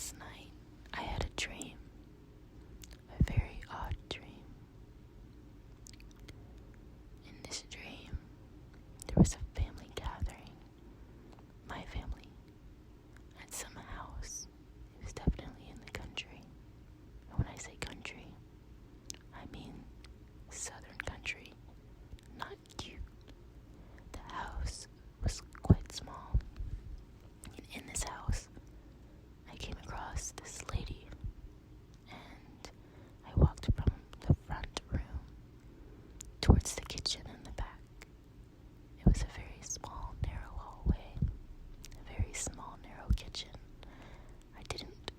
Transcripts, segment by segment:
Last night, I had a dream, a very odd dream. In this dream, there was a family gathering, my family, at some house. It was definitely in the country. And when I say country, I mean southern country, not cute. The house was quite small. And in this house, I came across this lady, and I walked from the front room towards the kitchen in the back. It was a very small, narrow hallway, a very small, narrow kitchen. I didn't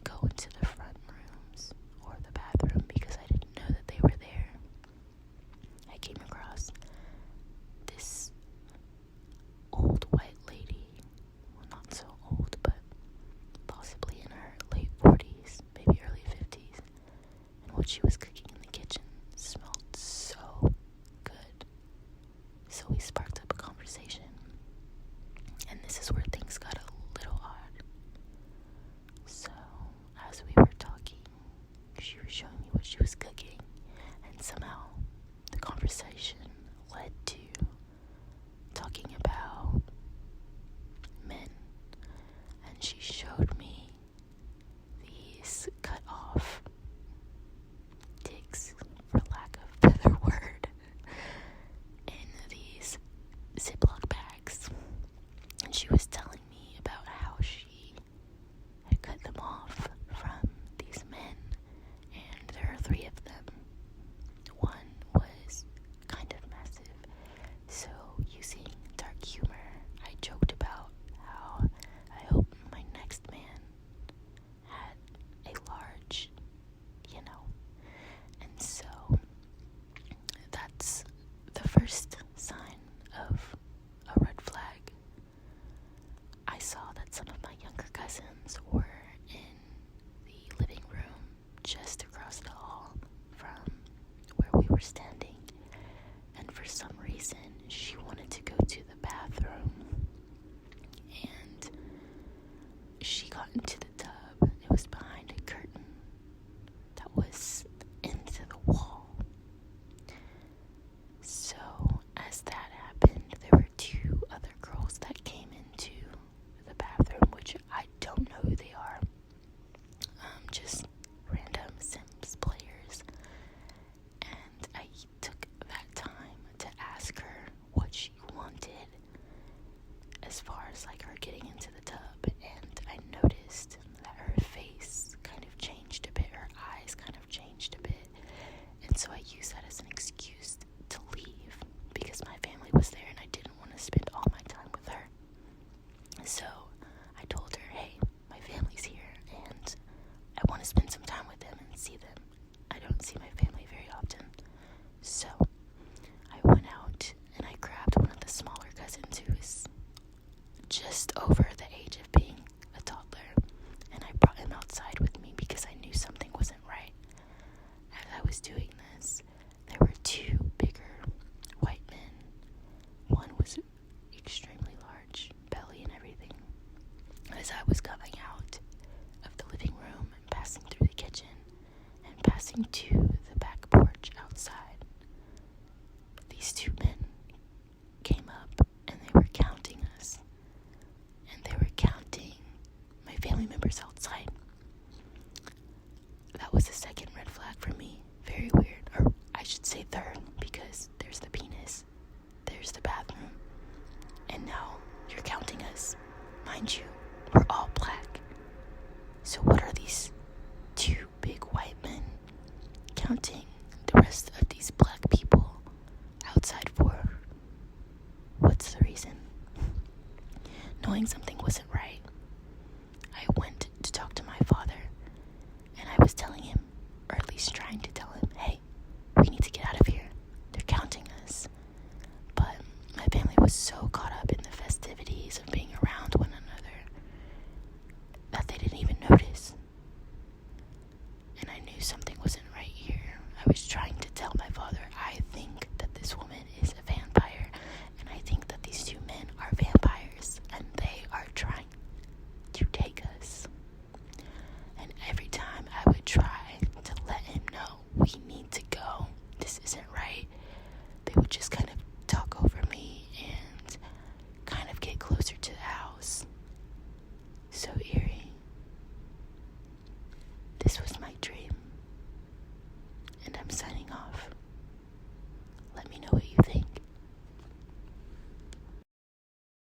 go into the front rooms or the bathroom because I didn't know that they were there. I came across this old white lady, well, not so old, but possibly in her late 40s, maybe early 50s, and what she was cooking in the kitchen smelled so good. So we sparked up a conversation, and this is where things got a little odd. So as we were talking, she was showing me what she was cooking, and somehow the conversation led to talking about men, and she showed me these cut off dicks, for lack of a better word, in these Ziploc bags. And she was telling me about how she had cut them off from these men, and there are 3 of them. One was kind of massive, so using dark humor, I joked about how I hope my next man had a large, and so that's the first sign of a red flag. I saw that some of my younger cousins were in the living room just across the hall from where we were standing, and for some reason she wanted to go to the bathroom, and she got into the tub. It was behind a curtain that was into the wall. So as that happened, there were 2 other girls that came into the bathroom, which I don't know who they are. Just random Sims players. And I took that time to ask her what she wanted as far as like her getting into the tub, and I noticed that her face kind of changed a bit, her eyes kind of changed a bit, and so I used that as an excuse to leave because my family was there and I didn't want to spend all my time with her. So I told her, hey, my family's here and I want to spend some time with them and see them. I don't see my family very often. So I went out and I grabbed one of the smaller cousins who is just over the age of being a toddler, and I brought him outside with me because I knew something wasn't right. As I was doing this, there were 2 bigger white men. One was extremely large, belly and everything. As I was coming out of the living room and passing through the kitchen and passing to the back porch outside, these 2 men came up and they were counting us. And they were counting my family members outside. That was the second red flag for me. Very weird. Or I should say third, because there's the penis, there's the bathroom, and now you're counting us. Mind you, we're all black. So what are these 2 big white men counting the rest of these black people outside for? What's the reason? Knowing something wasn't right,